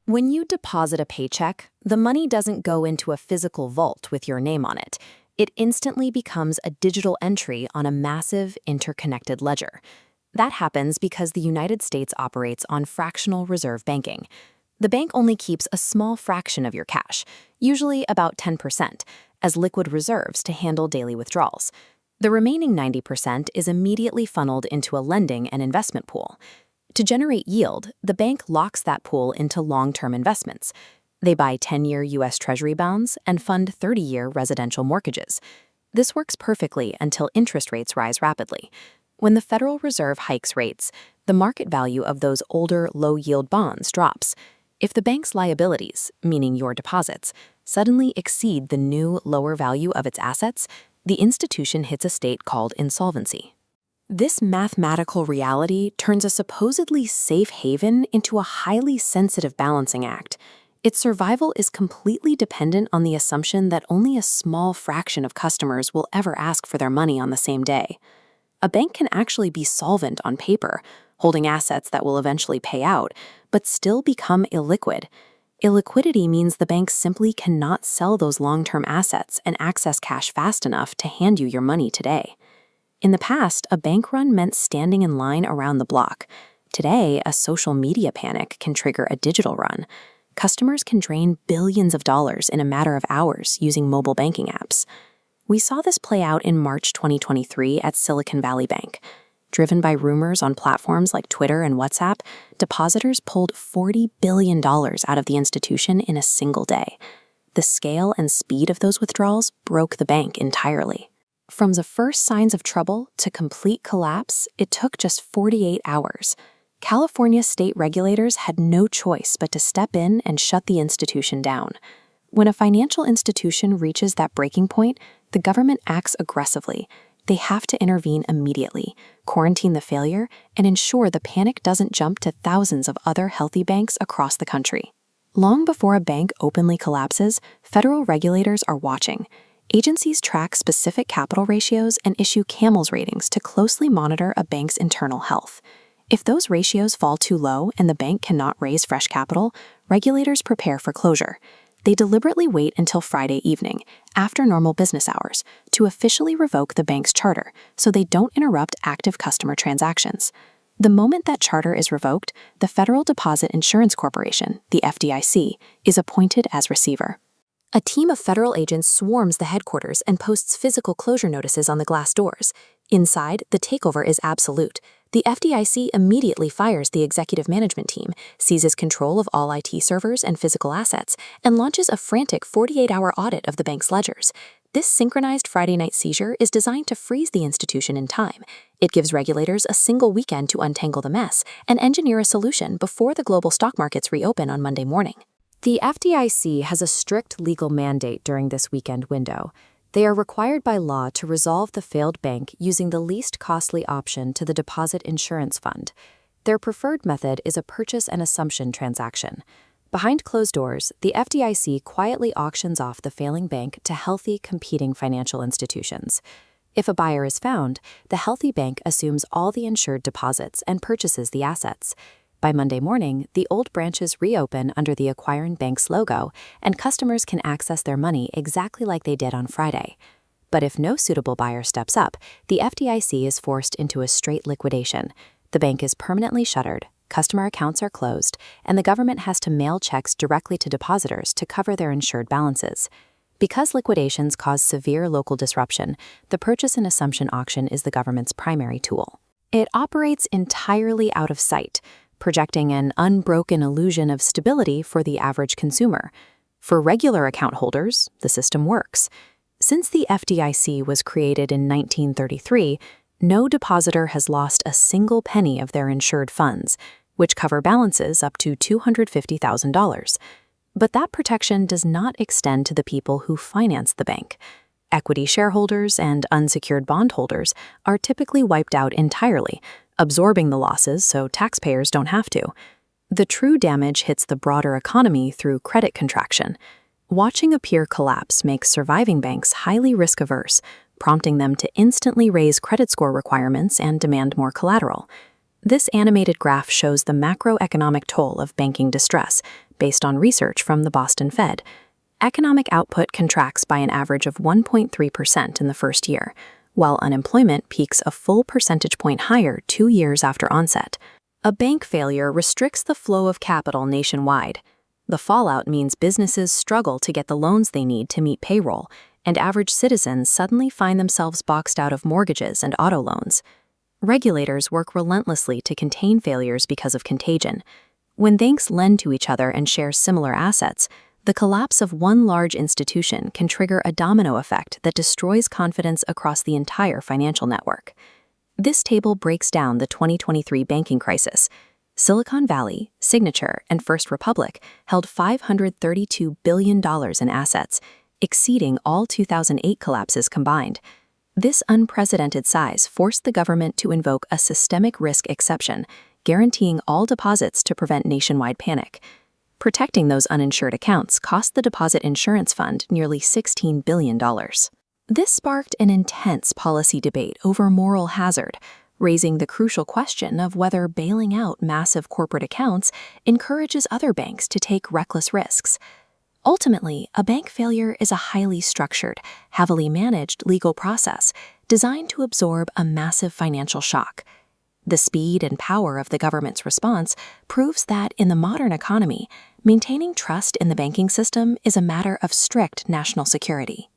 When you deposit a paycheck, the money doesn't go into a physical vault with your name on it. It instantly becomes a digital entry on a massive, interconnected ledger. That happens because the United States operates on fractional reserve banking. The bank only keeps a small fraction of your cash, usually about 10%, as liquid reserves to handle daily withdrawals. The remaining 90% is immediately funneled into a lending and investment pool. To generate yield, the bank locks that pool into long-term investments. They buy 10-year U.S. Treasury bonds and fund 30-year residential mortgages. This works perfectly until interest rates rise rapidly. When the Federal Reserve hikes rates, the market value of those older, low-yield bonds drops. If the bank's liabilities, meaning your deposits, suddenly exceed the new, lower value of its assets, the institution hits a state called insolvency. This mathematical reality turns a supposedly safe haven into a highly sensitive balancing act. Its survival is completely dependent on the assumption that only a small fraction of customers will ever ask for their money on the same day. A bank can actually be solvent on paper, holding assets that will eventually pay out, but still become illiquid. Illiquidity means the bank simply cannot sell those long-term assets and access cash fast enough to hand you your money today. In the past, a bank run meant standing in line around the block. Today, a social media panic can trigger a digital run. Customers can drain billions of dollars in a matter of hours using mobile banking apps. We saw this play out in March 2023 at Silicon Valley Bank. Driven by rumors on platforms like Twitter and WhatsApp, depositors pulled $40 billion out of the institution in a single day. The scale and speed of those withdrawals broke the bank entirely. From the first signs of trouble to complete collapse, it took just 48 hours. California state regulators had no choice but to step in and shut the institution down. When a financial institution reaches that breaking point, the government acts aggressively. They have to intervene immediately, quarantine the failure, and ensure the panic doesn't jump to thousands of other healthy banks across the country. Long before a bank openly collapses, federal regulators are watching. Agencies track specific capital ratios and issue CAMELS ratings to closely monitor a bank's internal health. If those ratios fall too low and the bank cannot raise fresh capital, regulators prepare for closure. They deliberately wait until Friday evening, after normal business hours, to officially revoke the bank's charter so they don't interrupt active customer transactions. The moment that charter is revoked, the Federal Deposit Insurance Corporation, the FDIC, is appointed as receiver. A team of federal agents swarms the headquarters and posts physical closure notices on the glass doors. Inside, the takeover is absolute. The FDIC immediately fires the executive management team, seizes control of all IT servers and physical assets, and launches a frantic 48-hour audit of the bank's ledgers. This synchronized Friday night seizure is designed to freeze the institution in time. It gives regulators a single weekend to untangle the mess and engineer a solution before the global stock markets reopen on Monday morning. The FDIC has a strict legal mandate during this weekend window. They are required by law to resolve the failed bank using the least costly option to the Deposit Insurance Fund. Their preferred method is a purchase and assumption transaction. Behind closed doors, the FDIC quietly auctions off the failing bank to healthy, competing financial institutions. If a buyer is found, the healthy bank assumes all the insured deposits and purchases the assets. By Monday morning, the old branches reopen under the acquiring bank's logo, and customers can access their money exactly like they did on Friday. But if no suitable buyer steps up, the FDIC is forced into a straight liquidation. The bank is permanently shuttered, customer accounts are closed, and the government has to mail checks directly to depositors to cover their insured balances. Because liquidations cause severe local disruption, the purchase and assumption auction is the government's primary tool. It operates entirely out of sight, projecting an unbroken illusion of stability for the average consumer. For regular account holders, the system works. Since the FDIC was created in 1933, no depositor has lost a single penny of their insured funds, which cover balances up to $250,000. But that protection does not extend to the people who finance the bank. Equity shareholders and unsecured bondholders are typically wiped out entirely, absorbing the losses so taxpayers don't have to. The true damage hits the broader economy through credit contraction. Watching a peer collapse makes surviving banks highly risk-averse, prompting them to instantly raise credit score requirements and demand more collateral. This animated graph shows the macroeconomic toll of banking distress, based on research from the Boston Fed. Economic output contracts by an average of 1.3% in the first year, while unemployment peaks a full percentage point higher 2 years after onset. A bank failure restricts the flow of capital nationwide. The fallout means businesses struggle to get the loans they need to meet payroll, and average citizens suddenly find themselves boxed out of mortgages and auto loans. Regulators work relentlessly to contain failures because of contagion. When banks lend to each other and share similar assets, the collapse of one large institution can trigger a domino effect that destroys confidence across the entire financial network. This table breaks down the 2023 banking crisis. Silicon Valley, Signature, and First Republic held $532 billion in assets, exceeding all 2008 collapses combined. This unprecedented size forced the government to invoke a systemic risk exception, guaranteeing all deposits to prevent nationwide panic. Protecting those uninsured accounts cost the Deposit Insurance Fund nearly $16 billion. This sparked an intense policy debate over moral hazard, raising the crucial question of whether bailing out massive corporate accounts encourages other banks to take reckless risks. Ultimately, a bank failure is a highly structured, heavily managed legal process designed to absorb a massive financial shock. The speed and power of the government's response proves that in the modern economy, maintaining trust in the banking system is a matter of strict national security.